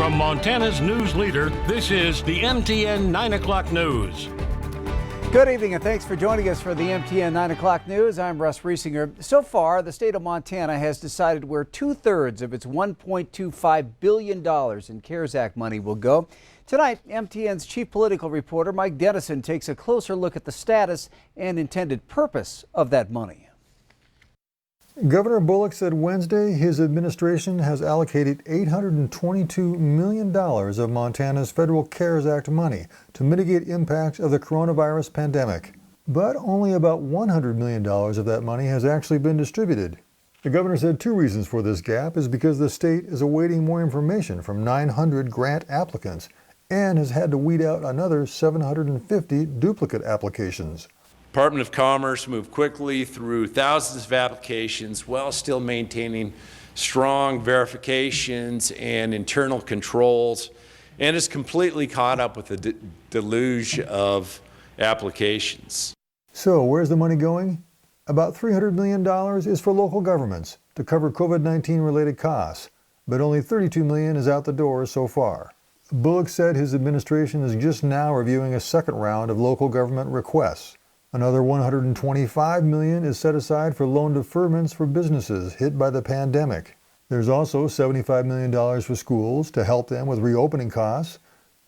From Montana's news leader, this is the MTN 9 o'clock news. Good evening and thanks for joining us for the MTN 9 o'clock news. I'm Russ Riesinger. So far, the state of Montana has decided where 2/3 of its $1.25 billion in CARES Act money will go. Tonight, MTN's chief political reporter Mike Dennison takes a closer look at the status and intended purpose of that money. Governor Bullock said Wednesday his administration has allocated $822 million of Montana's federal CARES Act money to mitigate impacts of the coronavirus pandemic. But only about $100 million of that money has actually been distributed. The governor said two reasons for this gap is because the state is awaiting more information from 900 grant applicants and has had to weed out another 750 duplicate applications. Department of Commerce moved quickly through thousands of applications while still maintaining strong verifications and internal controls, and is completely caught up with the deluge of applications. So where's the money going? About $300 million is for local governments to cover COVID-19 related costs, but only $32 million is out the door so far. Bullock said his administration is just now reviewing a second round of local government requests. Another $125 million is set aside for loan deferments for businesses hit by the pandemic. There's also $75 million for schools to help them with reopening costs,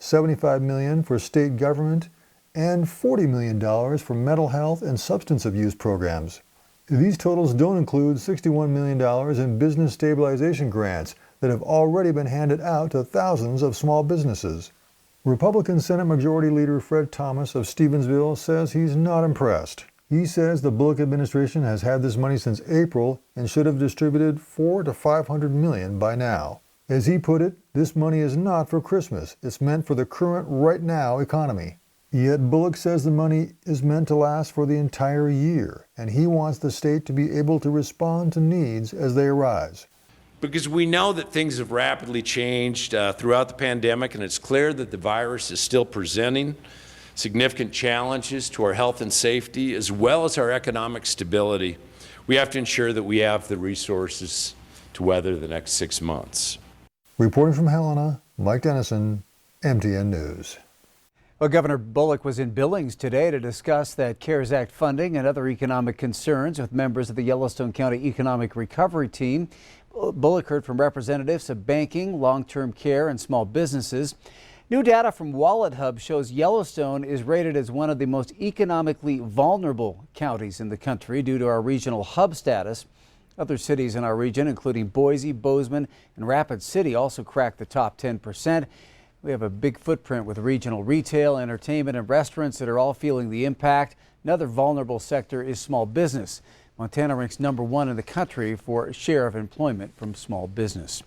$75 million for state government, and $40 million for mental health and substance abuse programs. These totals don't include $61 million in business stabilization grants that have already been handed out to thousands of small businesses. Republican Senate Majority Leader Fred Thomas of Stevensville says he's not impressed. He says the Bullock administration has had this money since April and should have distributed $400 to $500 million by now. As he put it, this money is not for Christmas. It's meant for the current right now economy. Yet Bullock says the money is meant to last for the entire year, and he wants the state to be able to respond to needs as they arise. Because we know that things have rapidly changed throughout the pandemic, and it's clear that the virus is still presenting significant challenges to our health and safety, as well as our economic stability. We have to ensure that we have the resources to weather the next 6 months. Reporting from Helena, Mike Dennison, MTN News. Well, Governor Bullock was in Billings today to discuss that CARES Act funding and other economic concerns with members of the Yellowstone County Economic Recovery Team. Bullock heard from representatives of banking, long-term care, and small businesses. New data from WalletHub shows Yellowstone is rated as one of the most economically vulnerable counties in the country due to our regional hub status. Other cities in our region, including Boise, Bozeman, and Rapid City, also cracked the top 10%. We have a big footprint with regional retail, entertainment, and restaurants that are all feeling the impact. Another vulnerable sector is small business. Montana ranks #1 in the country for share of employment from small business.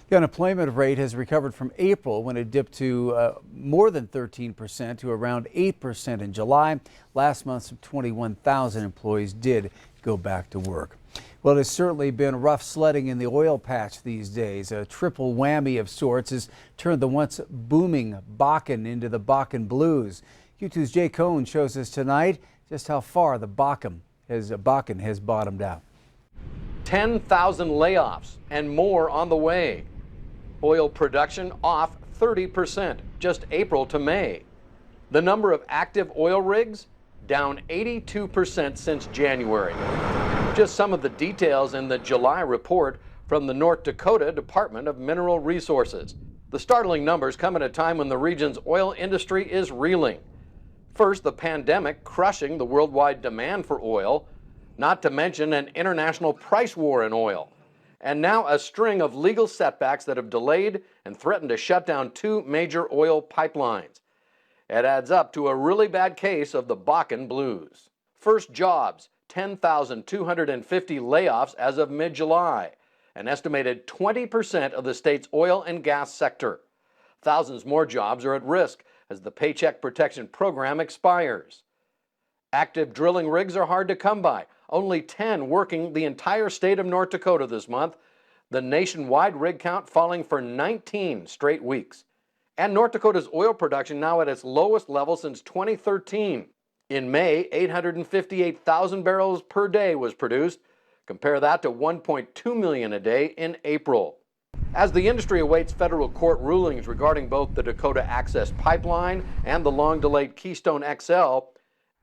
The unemployment rate has recovered from April when it dipped to more than 13% to around 8% in July. Last month, 21,000 employees did go back to work. Well, it has certainly been rough sledding in the oil patch these days. A triple whammy of sorts has turned the once booming Bakken into the Bakken Blues. Q2's Jay Cohn shows us tonight just how far the Bakken has bottomed out. 10,000 layoffs and more on the way. Oil production off 30%, just April to May. The number of active oil rigs down 82% since January. Just some of the details in the July report from the North Dakota Department of Mineral Resources. The startling numbers come at a time when the region's oil industry is reeling. First, the pandemic crushing the worldwide demand for oil, not to mention an international price war in oil. And now a string of legal setbacks that have delayed and threatened to shut down 2 major oil pipelines. It adds up to a really bad case of the Bakken Blues. First, jobs, 10,250 layoffs as of mid-July, an estimated 20% of the state's oil and gas sector. Thousands more jobs are at risk as the Paycheck Protection Program expires. Active drilling rigs are hard to come by, only 10 working the entire state of North Dakota this month, the nationwide rig count falling for 19 straight weeks. And North Dakota's oil production now at its lowest level since 2013. In May, 858,000 barrels per day was produced. Compare that to 1.2 million a day in April. As the industry awaits federal court rulings regarding both the Dakota Access Pipeline and the long-delayed Keystone XL,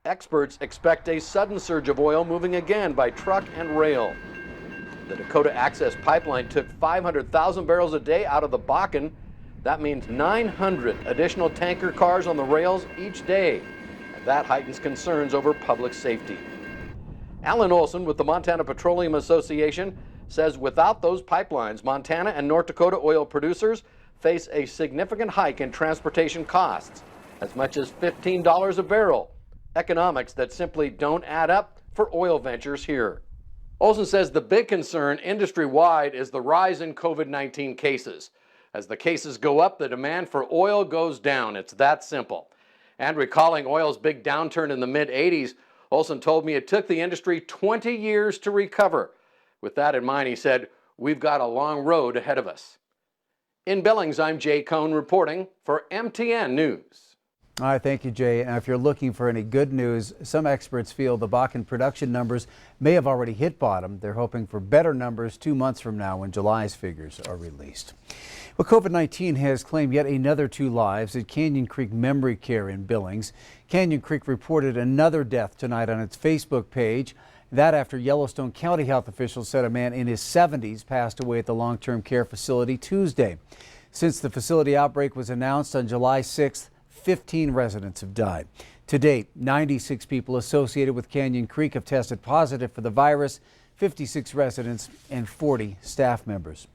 experts expect a sudden surge of oil moving again by truck and rail. The Dakota Access Pipeline took 500,000 barrels a day out of the Bakken. That means 900 additional tanker cars on the rails each day. And that heightens concerns over public safety. Alan Olson with the Montana Petroleum Association says without those pipelines, Montana and North Dakota oil producers face a significant hike in transportation costs, as much as $15 a barrel. Economics that simply don't add up for oil ventures here. Olson says the big concern industry-wide is the rise in COVID-19 cases. As the cases go up, the demand for oil goes down. It's that simple. And recalling oil's big downturn in the mid-'80s, Olson told me it took the industry 20 years to recover. With that in mind, he said, we've got a long road ahead of us. In Billings, I'm Jay Cohn reporting for MTN News. All right, thank you, Jay. Now, if you're looking for any good news, some experts feel the Bakken production numbers may have already hit bottom. They're hoping for better numbers 2 months from now when July's figures are released. Well, COVID-19 has claimed yet another 2 lives at Canyon Creek Memory Care in Billings. Canyon Creek reported another death tonight on its Facebook page. That after Yellowstone County health officials said a man in his 70s passed away at the long-term care facility Tuesday. Since the facility outbreak was announced on July 6th, 15 residents have died. To date, 96 people associated with Canyon Creek have tested positive for the virus, 56 residents and 40 staff members.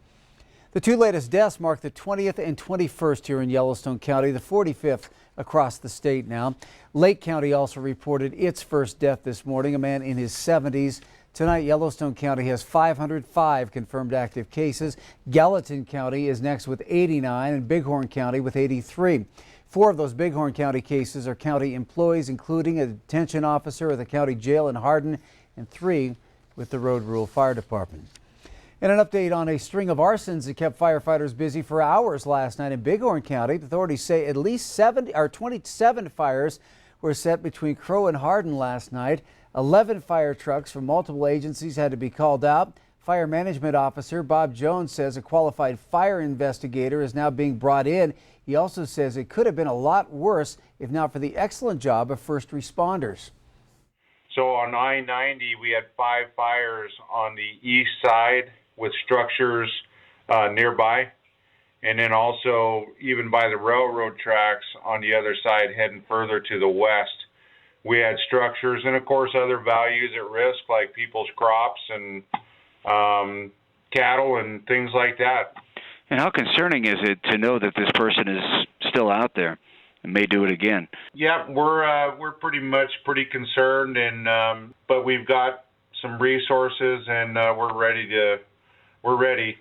The 2 latest deaths mark the 20th and 21st here in Yellowstone County, the 45th across the state now. Lake County also reported its first death this morning, a man in his 70s. Tonight, Yellowstone County has 505 confirmed active cases. Gallatin County is next with 89 and Bighorn County with 83. 4 of those Bighorn County cases are county employees, including a detention officer at the county jail in Hardin, and 3 with the Road Rural Fire Department. And an update on a string of arsons that kept firefighters busy for hours last night in Bighorn County. Authorities say at least 27 fires were set between Crow and Hardin last night. 11 fire trucks from multiple agencies had to be called out. Fire Management Officer Bob Jones says a qualified fire investigator is now being brought in. He also says it could have been a lot worse if not for the excellent job of first responders. So on I-90, we had 5 fires on the east side with structures nearby, and then also even by the railroad tracks on the other side heading further to the west. We had structures and of course other values at risk like people's crops and cattle and things like that. And how concerning is it to know that this person is still out there and may do it again? Yeah, we're pretty concerned, and but we've got some resources and we're ready.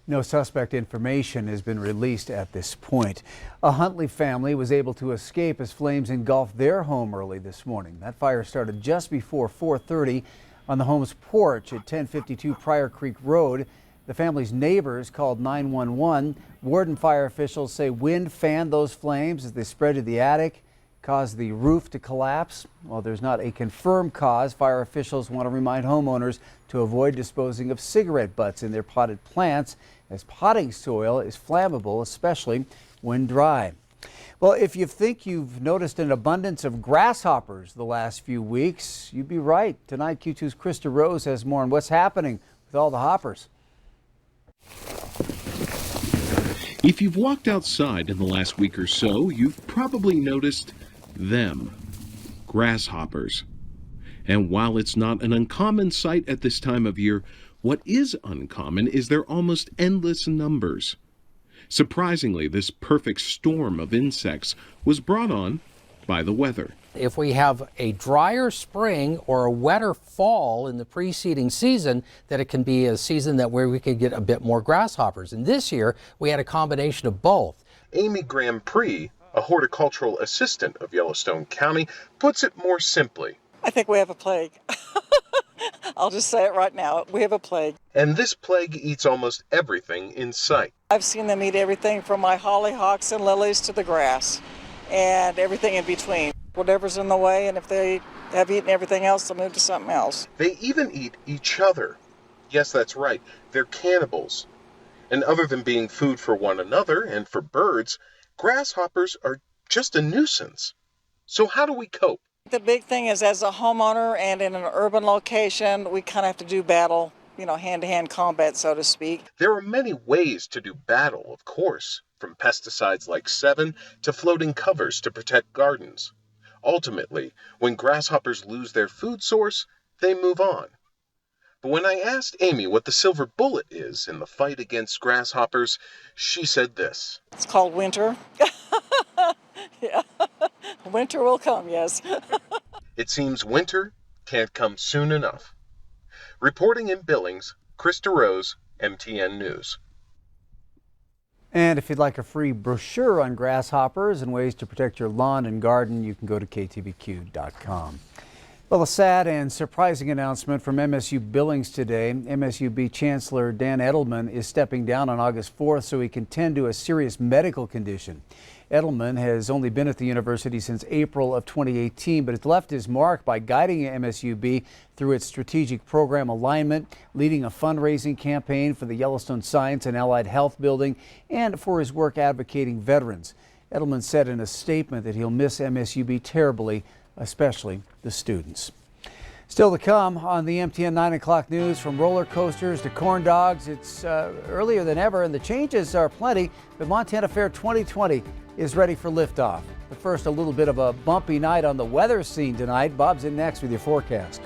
No suspect information has been released at this point. A Huntley family was able to escape as flames engulfed their home early this morning. That fire started just before 4:30 on the home's porch at 1052 Pryor Creek Road. The family's neighbors called 911. Warden fire officials say wind fanned those flames as they spread to the attic, caused the roof to collapse. While there's not a confirmed cause, fire officials want to remind homeowners to avoid disposing of cigarette butts in their potted plants, as potting soil is flammable, especially when dry. Well, if you think you've noticed an abundance of grasshoppers the last few weeks, you'd be right. Tonight, Q2's Krista Rose has more on what's happening with all the hoppers. If you've walked outside in the last week or so, you've probably noticed them, grasshoppers. And while it's not an uncommon sight at this time of year, what is uncommon is their almost endless numbers. Surprisingly, this perfect storm of insects was brought on by the weather. If we have a drier spring or a wetter fall in the preceding season, that it can be a season where we could get a bit more grasshoppers. And this year, we had a combination of both. Amy Graham-Pree, a horticultural assistant of Yellowstone County, puts it more simply. I think we have a plague. I'll just say it right now. We have a plague. And this plague eats almost everything in sight. I've seen them eat everything from my hollyhocks and lilies to the grass and everything in between. Whatever's in the way, and if they have eaten everything else, they'll move to something else. They even eat each other. Yes, that's right. They're cannibals. And other than being food for one another and for birds, grasshoppers are just a nuisance. So how do we cope? The big thing is, as a homeowner and in an urban location, we kind of have to do battle, hand-to-hand combat, so to speak. There are many ways to do battle, of course, from pesticides like Sevin to floating covers to protect gardens. Ultimately, when grasshoppers lose their food source, they move on. But when I asked Amy what the silver bullet is in the fight against grasshoppers, she said this. It's called winter. Yeah. Winter will come, yes. It seems winter can't come soon enough. Reporting in Billings, Krista Rose, MTN News. And if you'd like a free brochure on grasshoppers and ways to protect your lawn and garden, you can go to ktvq.com. Well, a sad and surprising announcement from MSU Billings today. MSUB Chancellor Dan Edelman is stepping down on August 4th so he can tend to a serious medical condition. Edelman has only been at the university since April of 2018, but has left his mark by guiding MSUB through its strategic program alignment, leading a fundraising campaign for the Yellowstone Science and Allied Health Building, and for his work advocating veterans. Edelman said in a statement that he'll miss MSUB terribly, especially the students. Still to come on the MTN 9 o'clock news, from roller coasters to corn dogs. It's earlier than ever, and the changes are plenty, but Montana Fair 2020 is ready for liftoff. But first, a little bit of a bumpy night on the weather scene tonight. Bob's in next with your forecast.